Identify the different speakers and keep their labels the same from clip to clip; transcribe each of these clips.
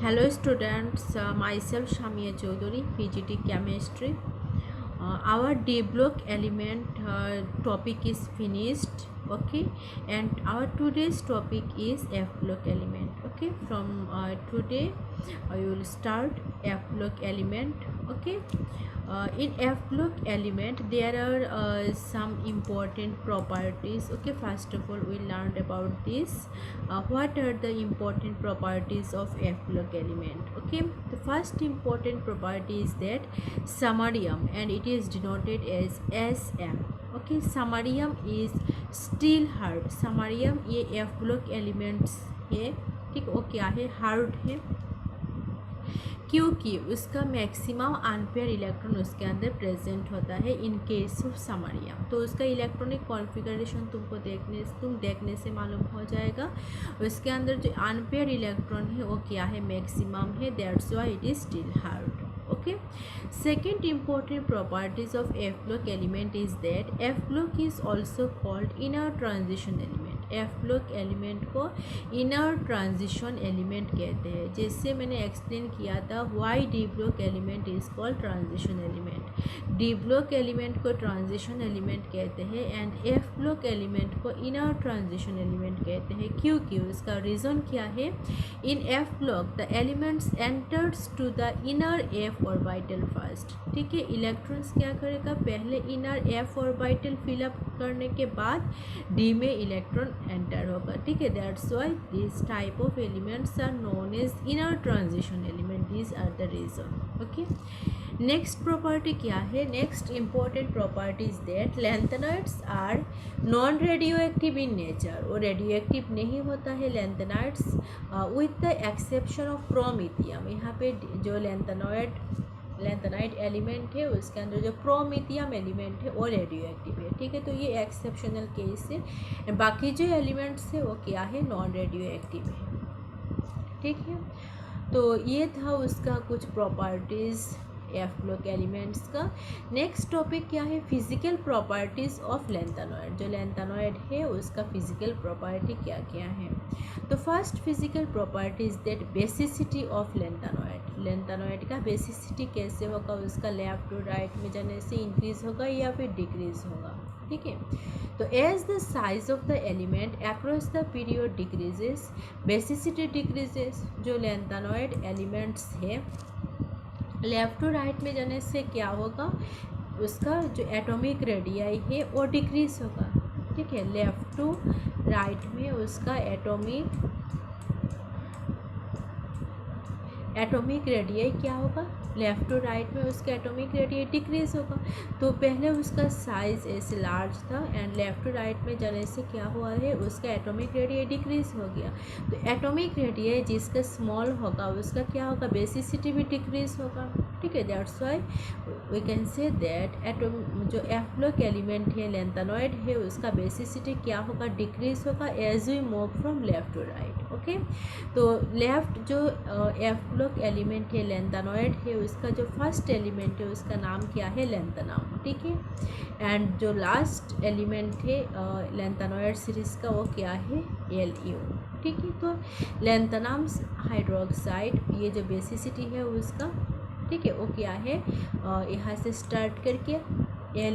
Speaker 1: Hello students, myself Shamia Chaudhary, PGT Chemistry. Our D block element topic is finished, okay, and our today's topic is F block element. Okay, from today I will start F block element. Okay, in F block element there are some important properties. Okay, first of all we learned about this. What are the important properties of F block element? Okay, the first important property is that samarium, and it is denoted as Sm. Okay, samarium is still hard. samarium ये F block elements है, ठीक, वो क्या है, hard है, क्योंकि उसका maximum unpaired electron उसके अंदर प्रेजेंट होता है इन केस ऑफ समरियम। तो उसका इलेक्ट्रॉनिक कॉन्फ़िगरेशन तुम देखने से मालूम हो जाएगा। उसके अंदर जो अनपेयर इलेक्ट्रॉन है वो क्या है, मैक्सिमम है, that's why it is still hard. Okay, second important properties of F block element is that F block is also called inner transition element. F block element को inner transition element कहते हैं। जैसे मैंने explain किया था why D block element is called transition element. D block element को transition element कहते हैं and F block element को inner transition element कहते हैं। क्योंकि उसका रीज़न क्या है, in F block the elements enters to the inner F orbital first. ठीक है, इलेक्ट्रॉन्स क्या करेगा, पहले इनर F ऑर्बिटल फिलअप करने के बाद D में इलेक्ट्रॉन एंटर होगा। ठीक है, that's why this type of elements are known as inner transition element. This are the reason. Okay, next property क्या है, next important property is that lanthanides are non radio active in nature. वो radio active नहीं होता है lanthanides, with the exception of promethium. यहाँ पे जो lanthanide element है उसके अंदर जो प्रोमिथियम एलिमेंट है वो रेडियो एक्टिव है। ठीक है, तो ये एक्सेप्शनल केस है, बाकी जो एलिमेंट्स है वो क्या है, नॉन रेडियो एक्टिव है। ठीक है, तो ये था उसका कुछ प्रॉपर्टीज़ एफ ब्लॉक एलिमेंट्स का। नेक्स्ट टॉपिक क्या है, फिजिकल प्रॉपर्टीज़ ऑफ लैंथेनॉइड। जो लैंथेनॉइड है उसका फिजिकल प्रॉपर्टी क्या क्या है। तो first physical property is that basicity of lanthanoid. Lanthanoid का बेसिसिटी कैसे होगा, उसका लेफ्ट टू राइट में जाने से इंक्रीज होगा या फिर डिक्रीज होगा। ठीक है, तो as the size of the element across the period decreases, basicity decreases. जो लैंथेनॉइड एलिमेंट्स है लेफ़्ट टू राइट में जाने से क्या होगा, उसका जो एटॉमिक रेडियाई है वो डिक्रीज होगा। ठीक है, लेफ़्ट टू राइट में उसका एटॉमिक रेडियाई क्या होगा, लेफ़्ट टू राइट में उसका एटॉमिक रेडियाई डिक्रीज होगा। तो पहले उसका साइज ऐसे लार्ज था एंड लेफ़्ट टू राइट में जाने से क्या हुआ है, उसका एटॉमिक रेडियाई डिक्रीज हो गया। तो एटॉमिक रेडियाई जिसका स्मॉल होगा उसका क्या होगा, बेसिसिटी भी डिक्रीज होगा। ठीक है, that's why we can say that जो एफ ब्लॉक एलिमेंट है लैंथेनॉइड है उसका बेसिसिटी क्या होगा, डिक्रीज होगा as we move from left to right. Okay, तो लेफ़्ट जो एफ ब्लॉक एलिमेंट है लैंथेनॉइड है उसका जो फर्स्ट एलिमेंट है उसका नाम क्या है, लैंथेनम। ठीक है, एंड जो लास्ट एलिमेंट है लैंथेनॉइड सीरीज का वो क्या है, Lu। ठीक है, तो लैंथेनम हाइड्रोक्साइड ये जो बेसिसिटी है उसका, ठीक है, वो क्या है, यहाँ से स्टार्ट करके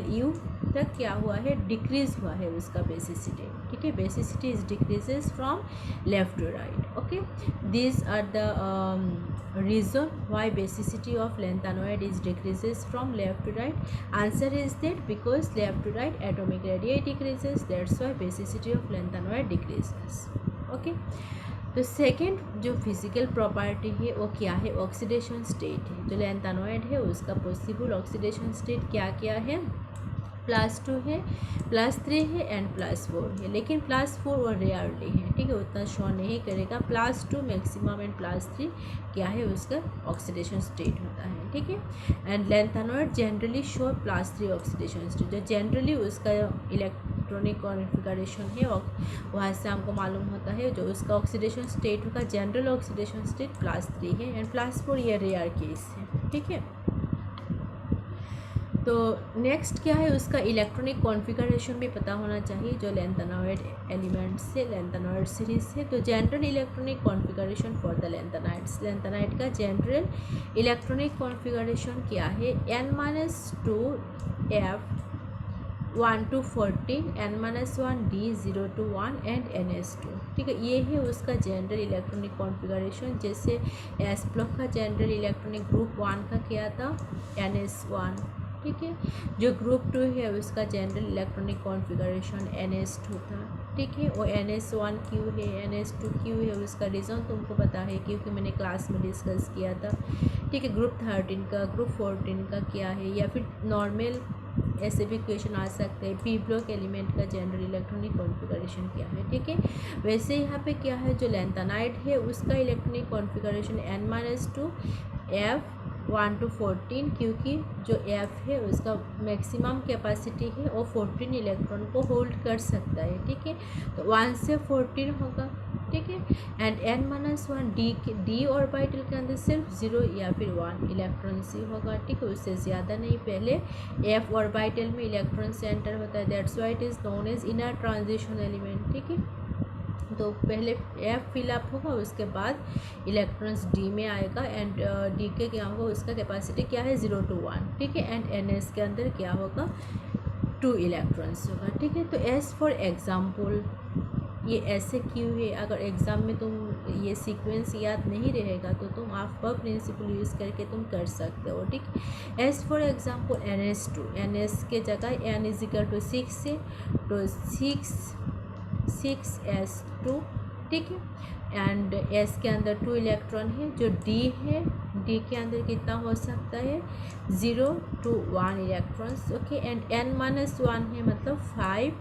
Speaker 1: Lu तक क्या हुआ है, डिक्रीज हुआ है उसका बेसिसिटी। ठीक है, basicity is decreases from left to right. Okay, these are the reason why basicity of lanthanide is decreases from left to right. Answer is that because left to right atomic radii decreases, that's why basicity of lanthanide decreases. Okay, तो second जो physical property है वो क्या है, oxidation state है। जो lanthanoid है उसका पॉसिबल ऑक्सीडेशन स्टेट क्या क्या है, +2 है, +3 है एंड +4 है। लेकिन +4 और रेयरली है। ठीक है, उतना शो नहीं करेगा। +2 मैक्सिमम एंड +3 क्या है, उसका ऑक्सीडेशन स्टेट होता है। ठीक है, and lanthanoid generally show +3 oxidation state. जो जनरली उसका इलेक्ट्रॉनिक कॉन्फ़िगरेशन है वहाँ से हमको मालूम होता है जो उसका ऑक्सीडेशन स्टेट होगा, जनरल ऑक्सीडेशन स्टेट +3 है एंड +4 ये रेयर केस है। ठीक है, तो नेक्स्ट क्या है, उसका इलेक्ट्रॉनिक कॉन्फ़िगरेशन भी पता होना चाहिए जो लैंथेनॉइड एलिमेंट से, लैंथेनॉइड सीरीज से। तो general electronic configuration for the lanthanides, lanthanide का जनरल इलेक्ट्रॉनिक कॉन्फ़िगरेशन क्या है, n-2 f 1 to 14, n-1 d 0 to 1 and ns2। ठीक है, ये है उसका जनरल इलेक्ट्रॉनिक कॉन्फ़िगरेशन। जैसे एस ब्लॉक का जनरल इलेक्ट्रॉनिक ग्रुप 1 का क्या था, ns1। ठीक है, जो ग्रुप 2 है उसका जनरल इलेक्ट्रॉनिक कॉन्फ़िगरेशन ns2 था। ठीक है, और ns1 क्यों है, ns2 क्यों है, उसका रीज़न तुमको पता है क्योंकि मैंने क्लास में डिस्कस किया था। ठीक है, ग्रुप 13 का, ग्रुप 14 का क्या है, या फिर नॉर्मल ऐसे भी क्वेश्चन आ सकते हैं, पी ब्लॉक एलिमेंट का जनरल इलेक्ट्रॉनिक कॉन्फ़िगरेशन क्या है। ठीक है, वैसे यहाँ पे क्या है, जो लैंथेनाइड है उसका electronic configuration n-2 f 1 to 14, क्योंकि जो f है उसका मैक्सिमम कैपेसिटी है और 14 इलेक्ट्रॉन को होल्ड कर सकता है। ठीक है, तो 1 से 14 होगा। ठीक है, एंड n-1 डी ऑर्बिटल के अंदर सिर्फ 0 या फिर 1 इलेक्ट्रॉन ही होगा। ठीक है, उससे ज़्यादा नहीं। पहले f ऑर्बिटल में इलेक्ट्रॉन सेंटर होता है, that's why it is known as inner transition element. ठीक है, तो पहले f फिलअप होगा, उसके बाद इलेक्ट्रॉन्स d में आएगा एंड d के क्या होगा, उसका कैपेसिटी क्या है 0 to 1। ठीक है, एंड ns के अंदर क्या होगा, 2 इलेक्ट्रॉन्स होगा। ठीक है, तो एस फॉर एग्जाम्पल, ये ऐसे क्यों है, अगर एग्ज़ाम में तुम ये सीक्वेंस याद नहीं रहेगा तो तुम आफ्टर प्रिंसिपल यूज़ करके तुम कर सकते हो। ठीक, S for example ns2, ns के जगह n = 6 है, तो 6s2। ठीक है, एंड s के अंदर 2 इलेक्ट्रॉन है। जो d है, d के अंदर कितना हो सकता है, 0 to 1 electrons. Okay, and n-1 है, मतलब 5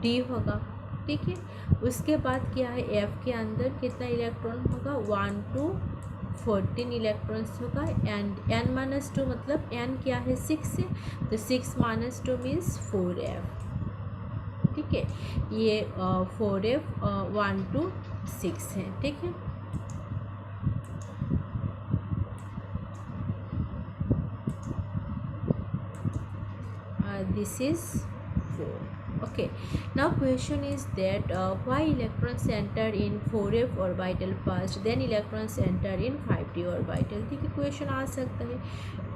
Speaker 1: d होगा। ठीक है, उसके बाद क्या है, f के अंदर कितना इलेक्ट्रॉन होगा, 1 to 14 इलेक्ट्रॉन्स होगा। एंड n-2 मतलब n क्या है, 6 है, तो 6 - 2 मीन्स 4f। ठीक है, ये 4f 1 to 6 है। ठीक है, this is 4. Okay, now question is that why electrons enter in 4f orbital first, then electrons enter in 5d orbital। ठीक है, क्वेश्चन आ सकता है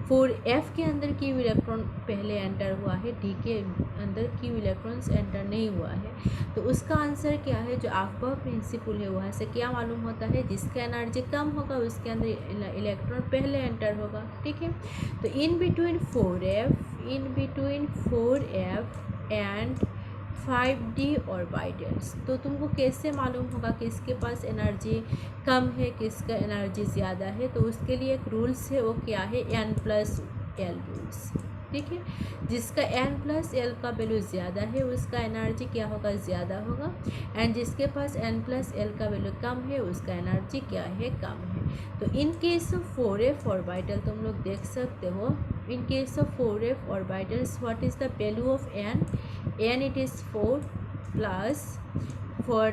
Speaker 1: 4f के अंदर क्यों इलेक्ट्रॉन पहले एंटर हुआ है, d के अंदर क्यों इलेक्ट्रॉन्स एंटर नहीं हुआ है। तो उसका आंसर क्या है, जो आफ्टर प्रिंसिपल है वहाँ से क्या मालूम होता है, जिसका एनर्जी कम होगा उसके अंदर इलेक्ट्रॉन पहले एंटर होगा। ठीक है, तो in between 4f and 5d orbitals, तो तुमको कैसे मालूम होगा कि किसके पास एनर्जी कम है, किसका एनर्जी ज़्यादा है। तो उसके लिए एक रूल्स है, वो क्या है, n+l रूल्स। ठीक है, जिसका n+l का वैल्यू ज़्यादा है उसका एनर्जी क्या होगा, ज़्यादा होगा, एंड जिसके पास n+l का वैल्यू कम है उसका एनर्जी क्या है, कम है। तो in case of 4f orbital तुम लोग देख सकते हो, in case of 4f orbitals what is the value of n it is 4 plus for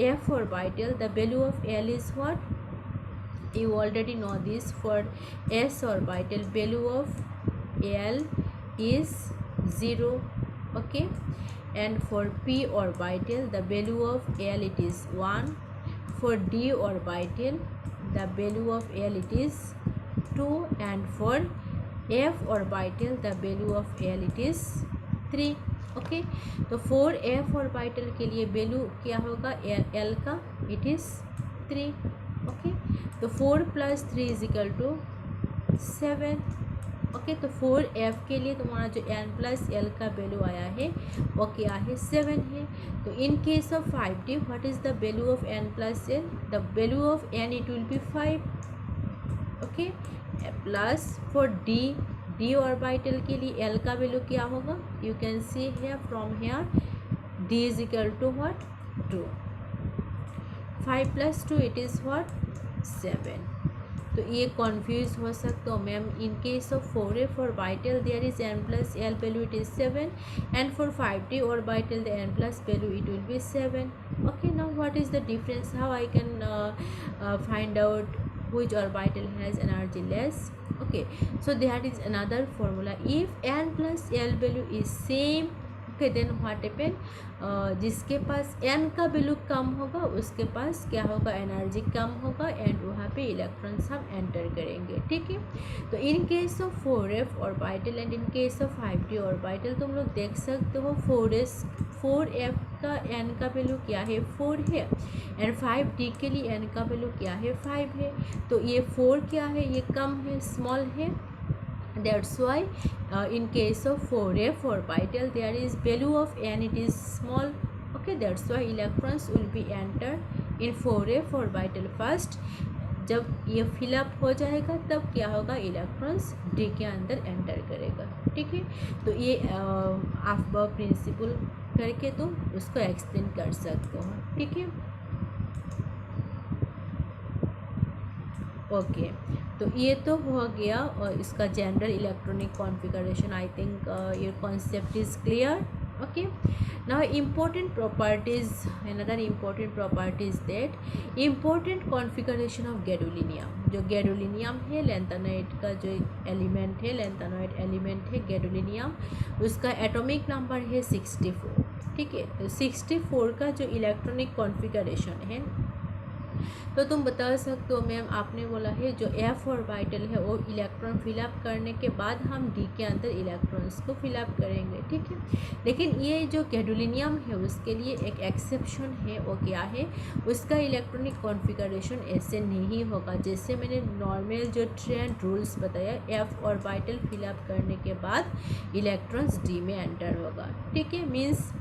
Speaker 1: f orbital the value of l is what, you already know this, for s orbital value of l is 0. Okay, and for p orbital the value of l it is 1, for d orbital the value of l it is 2, and for f orbital the value of l it is 3. Okay, तो 4f orbital के लिए value क्या होगा l का, it is 3. Okay, तो 4 + 3 = 7. Okay, तो 4f के लिए तुम्हारा जो n+l का वैल्यू आया है वो क्या है, 7 है। तो in case of 5d what is the value of n+l, the value of n it will be 5. Okay, plus for d orbital के लिए l का वैल्यू क्या होगा, you can see here from here d = what, 2. 5 + 2 it is what, 7. तो ये confuse हो सकते हो ma'am, in case of 4f orbital there is n+l value it is 7, and for 5d orbital the n+ value it will B 7. Okay, now what is the difference, how I can find out which orbital has energy less. Okay, so there is another formula. If n plus l value is same, okay, then what happen, जिसके पास n का value कम होगा उसके पास क्या होगा, energy कम होगा and वहाँ पे electrons हम एंटर करेंगे, ठीक है। तो in case of 4f orbital and in case of 5d orbital तुम लोग देख सकते हो 4f का n का वैल्यू क्या है, 4 है, एंड 5d के लिए n का वैल्यू क्या है, 5 है। तो ये 4 क्या है, ये कम है, स्मॉल है। That's why in case of 4f orbital there is value of n, it is small. Okay, that's why electrons will be enter in 4f orbital first. जब ये फिलअप हो जाएगा तब क्या होगा, इलेक्ट्रॉन्स डी के अंदर एंटर करेगा, ठीक है। तो ये आप प्रिंसिपल करके तुम उसको एक्सप्लेन कर सकते हो, ठीक है। ओके, तो ये तो हो गया और इसका general electronic configuration. I think your concept is clear. Okay, now important properties, another important properties that important configuration of gadolinium. जो गैडोलिनियम है लैंथेनॉइड का जो एलिमेंट है, लैंथेनॉइड एलिमेंट है गैडोलिनियम, उसका एटॉमिक नंबर है 64, ठीक है। तो 64 का जो इलेक्ट्रॉनिक कॉन्फ़िगरेशन है, तो तुम बता सकते हो मैम आपने बोला है जो एफ ऑर्बिटल है वो इलेक्ट्रॉन फिलअप करने के बाद हम डी के अंदर इलेक्ट्रॉन्स को फिलअप करेंगे, ठीक है। लेकिन ये जो गैडोलिनियम है उसके लिए एक एक्सेप्शन है, वो क्या है, उसका इलेक्ट्रॉनिक कॉन्फ़िगरेशन ऐसे नहीं होगा जैसे मैंने नॉर्मल जो ट्रेंड रूल्स बताया, एफ ऑर्बिटल फिलअप करने के बाद इलेक्ट्रॉन्स डी में एंटर होगा, ठीक है। मीन्स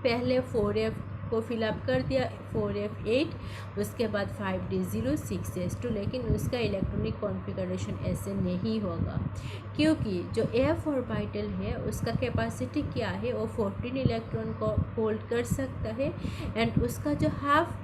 Speaker 1: पहले 4f को फिलअप कर दिया, 4f8, उसके बाद 5d 0 6s2, लेकिन उसका इलेक्ट्रॉनिक कॉन्फ़िगरेशन ऐसे नहीं होगा क्योंकि जो f ऑर्बिटल है उसका कैपेसिटी क्या है, वो 14 इलेक्ट्रॉन को होल्ड कर सकता है एंड उसका जो हाफ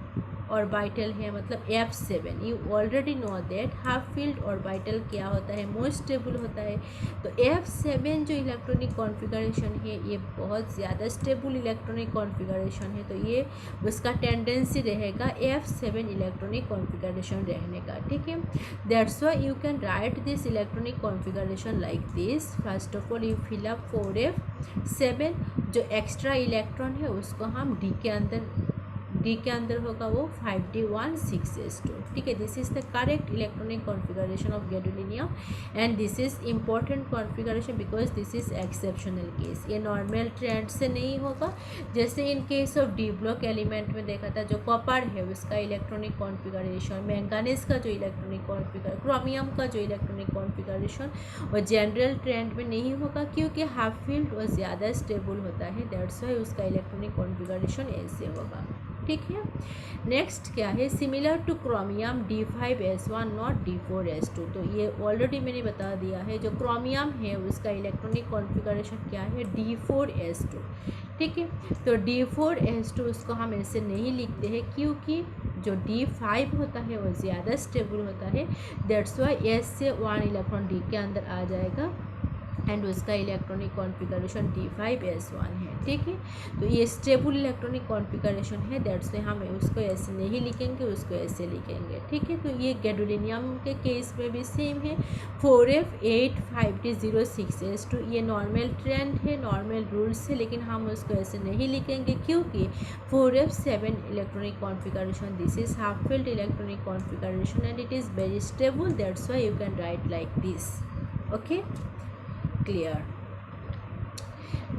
Speaker 1: ऑर्बिटल है मतलब F7, you already know that half filled orbital क्या होता है, मोस्ट स्टेबल होता है। तो F7 जो इलेक्ट्रॉनिक कॉन्फ़िगरेशन है ये बहुत ज़्यादा स्टेबल इलेक्ट्रॉनिक कॉन्फ़िगरेशन है, तो ये उसका टेंडेंसी रहेगा F7 इलेक्ट्रॉनिक कॉन्फ़िगरेशन रहने का, ठीक है। That's why you can write this electronic configuration like this. First of all you fill up 4f7, जो एक्स्ट्रा इलेक्ट्रॉन है उसको हम डी के अंदर होगा वो 5d1 6s2, ठीक है। This is the correct electronic configuration of gadolinium and this is important configuration because this is exceptional case, ये नॉर्मल ट्रेंड से नहीं होगा। जैसे इन case of D block element में देखा था जो कॉपर है उसका इलेक्ट्रॉनिक कॉन्फ़िगरेशन, मैंगानीज का जो इलेक्ट्रॉनिक कॉन्फ़िगरेशन, क्रोमियम का जो इलेक्ट्रॉनिक कॉन्फ़िगरेशन वो जनरल ट्रेंड में नहीं होगा क्योंकि हाफ फील्ड वो ज़्यादा स्टेबल होता है, दैट्स वाई उसका इलेक्ट्रॉनिक कॉन्फ़िगरेशन ऐसे होगा, ठीक है। नेक्स्ट क्या है, similar two chromium D5S1 not D4S2, तो ये ऑलरेडी मैंने बता दिया है। जो क्रोमियम है उसका इलेक्ट्रॉनिक कॉन्फ़िगरेशन क्या है, D4S2, ठीक है। तो D4S2 उसको हम ऐसे नहीं लिखते हैं क्योंकि जो D5 होता है वो ज़्यादा स्टेबल होता है, दैट्स वाई S से 1 इलेक्ट्रॉन D के अंदर आ जाएगा एंड उसका इलेक्ट्रॉनिक कॉन्फ़िगरेशन D5S1 है, ठीक है। तो ये स्टेबल इलेक्ट्रॉनिक कॉन्फ़िगरेशन है, दैट्स से हम उसको ऐसे नहीं लिखेंगे, उसको ऐसे लिखेंगे, ठीक है। तो ये गैडोलिनियम के केस में भी सेम है, 4f8 5d 0 6s2, ये नॉर्मल ट्रेंड है, नॉर्मल रूल्स है, लेकिन हम उसको ऐसे नहीं लिखेंगे क्योंकि 4f7 electronic configuration, this is half field electronic configuration and it is very stable, that's why you can right like this, okay, clear.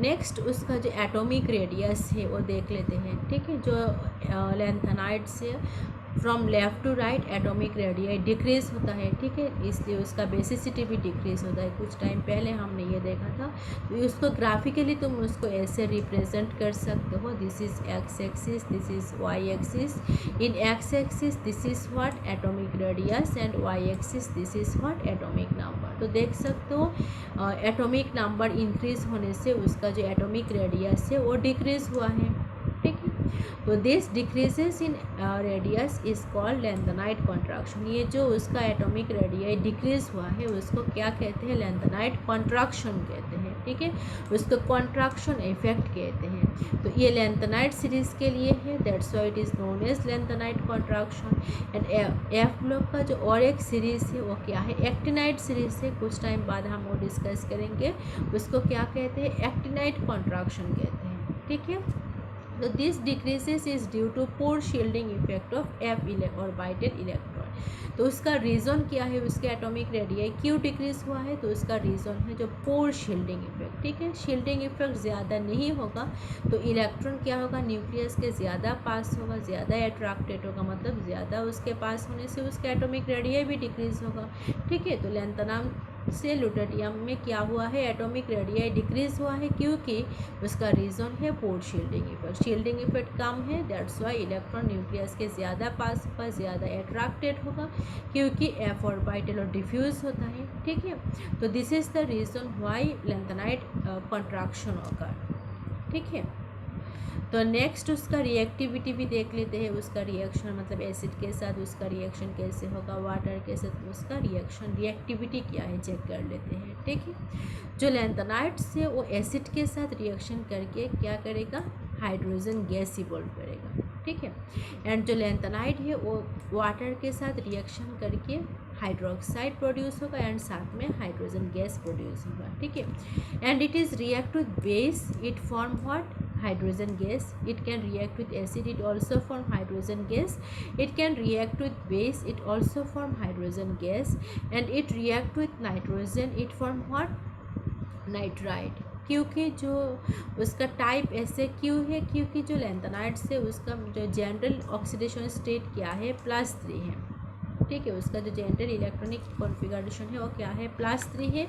Speaker 1: Next उसका जो एटॉमिक रेडियस है वो देख लेते हैं, ठीक है। जो लैंथेनाइड से from left to right atomic radius decrease होता है, ठीक है, इसलिए उसका बेसिसिटी भी डिक्रीज़ होता है। कुछ टाइम पहले हमने ये देखा था, तो उसको ग्राफिकली तुम उसको ऐसे रिप्रेजेंट कर सकते हो, this is x axis, this is y axis. In x axis this is what atomic radius and y axis this is what atomic number. तो देख सकते हो एटॉमिक नंबर इंक्रीज़ होने से उसका जो एटॉमिक रेडियस है वो डिक्रीज़ हुआ है, ठीक है। तो this decreases in radius is called lanthanide contraction. ये जो उसका एटॉमिक रेडियस डिक्रीज हुआ है उसको क्या कहते हैं, लैंथेनाइट कॉन्ट्रैक्शन कहते हैं, ठीक है, उसको कॉन्ट्रैक्शन इफेक्ट कहते हैं। तो ये लैंथेनाइट सीरीज के लिए है, that's why it is known as lanthanide contraction. And f block का जो और एक सीरीज है वो क्या है, एक्टिनाइट सीरीज है, कुछ टाइम बाद हम वो डिस्कस करेंगे, उसको क्या कहते हैं, एक्टिनाइट कॉन्ट्रैक्शन कहते हैं, ठीक है। तो this decreases is due to poor shielding effect of f orbital electron. तो उसका रीज़न क्या है, उसके एटॉमिक रेडियस क्यों डिक्रीज हुआ है, तो उसका रीज़न है जो पोर शील्डिंग इफेक्ट, ठीक है। शील्डिंग इफेक्ट ज़्यादा नहीं होगा तो इलेक्ट्रॉन क्या होगा, न्यूक्लियस के ज़्यादा पास होगा, ज़्यादा अट्रैक्टेड होगा, मतलब ज़्यादा उसके पास होने से उसका एटॉमिक रेडियस भी डिक्रीज होगा, ठीक है। तो लैंथेनम से लुटेटियम में क्या हुआ है, एटॉमिक रेडियस डिक्रीज हुआ है, क्योंकि उसका रीज़न है पोर शील्डिंग इफेक्ट। शील्डिंग इफेक्ट कम है, दैट्स वाई इलेक्ट्रॉन न्यूक्लियस के ज़्यादा पास होगा, ज़्यादा अट्रैक्टेड होगा, क्योंकि एफ ऑर्बिटल और डिफ्यूज होता है, ठीक है। तो this is the reason why lanthanide contraction होगा, ठीक है। तो नेक्स्ट उसका रिएक्टिविटी भी देख लेते हैं, उसका रिएक्शन मतलब एसिड के साथ उसका रिएक्शन कैसे होगा, वाटर के साथ उसका रिएक्टिविटी क्या है चेक कर लेते हैं, ठीक है। जो लैंथेनाइट से वो एसिड के साथ रिएक्शन करके क्या करेगा, हाइड्रोजन गैस इवॉल्व करेगा, ठीक है। एंड जो लैंथेनाइट है वो वाटर के साथ रिएक्शन करके हाइड्रोक्साइड प्रोड्यूस होगा एंड साथ में हाइड्रोजन गैस प्रोड्यूस होगा, ठीक है। And it is react with base, it form what, hydrogen gas. It can react with acid, it also form hydrogen gas. It can react with base, it also form hydrogen gas. And it react with nitrogen, it form what, nitride. क्योंकि जो उसका type ऐसे क्यों है, क्योंकि जो lanthanide से उसका जो जनरल ऑक्सीडेशन स्टेट क्या है, +3 है, ठीक है। उसका जो जनरल इलेक्ट्रॉनिक कॉन्फ़िगरेशन है वो क्या है, +3 है।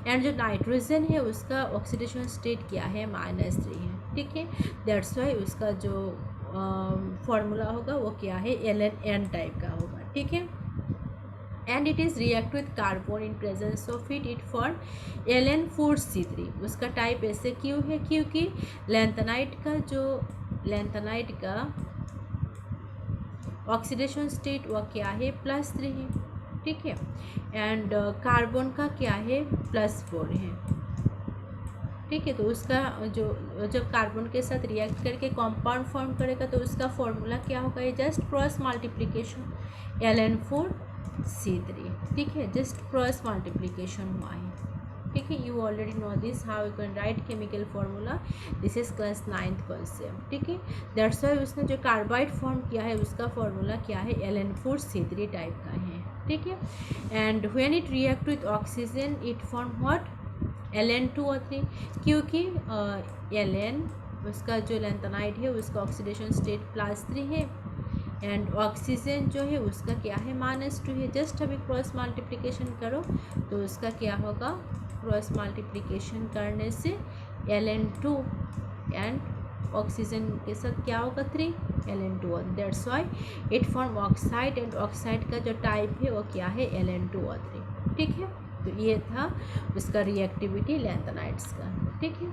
Speaker 1: एंड जो नाइट्रोजन है उसका ऑक्सीडेशन स्टेट क्या है, -3 है, ठीक है। दैट्स वाई उसका जो फॉर्मूला होगा वो क्या है, LN टाइप का होगा, ठीक है। And it is react with carbon in presence of it form Ln4C3। उसका टाइप ऐसे क्यों है, क्योंकि लैंथेनाइट का ऑक्सीडेशन स्टेट वो क्या है, +3 है, ठीक है। एंड कार्बन का क्या है, +4 है, ठीक है। तो उसका जो जब कार्बन के साथ रिएक्ट करके कंपाउंड फॉर्म करेगा तो उसका फॉर्मूला क्या होगा, ये जस्ट क्रॉस मल्टीप्लिकेशन Ln4C3, ठीक है, जस्ट क्रॉस मल्टीप्लिकेशन हुआ है, ठीक है। You already know this how you can right chemical formula, this is class 9th concept, ठीक है। दैट्स वाई उसने जो कार्बाइड फॉर्म किया है उसका फॉर्मूला क्या है, Ln4C3 टाइप का है, ठीक है। And when it react with oxygen it form what, Ln2O3, क्योंकि Ln उसका जो लैंथेनाइट है उसका ऑक्सीडेशन स्टेट +3 है एंड ऑक्सीजन जो है उसका क्या है, -2 है। जस्ट अभी क्रॉस मल्टीप्लिकेशन करो तो उसका क्या होगा, क्रॉस मल्टीप्लिकेशन करने से Ln2 एंड ऑक्सीजन के साथ क्या होगा, 3 Ln2O3, that's why it form oxide and oxide का जो टाइप है वो क्या है, Ln2O3, ठीक है। तो ये था उसका रिएक्टिविटी लैंथेनाइट्स का, ठीक है।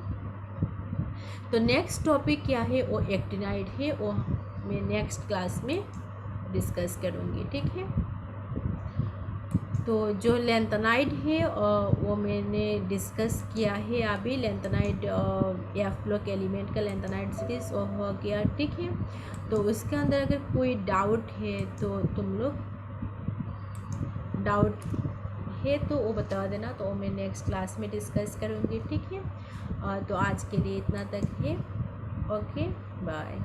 Speaker 1: तो नेक्स्ट टॉपिक क्या है, वो एक्टिनाइट है, वो मैं नेक्स्ट क्लास में डिस्कस करूँगी, ठीक है। तो जो लैंथेनाइट है वो मैंने डिस्कस किया है अभी, लैंथेनाइट एफ ब्लॉक एलिमेंट का लैंथेनाइट सीरीज हो गया, ठीक है। तो उसके अंदर अगर कोई डाउट है तो तुम लोग डाउट है तो वो बता देना, तो मैं नेक्स्ट क्लास में डिस्कस करूँगी, ठीक है। तो आज के लिए इतना तक है, ओके बाय।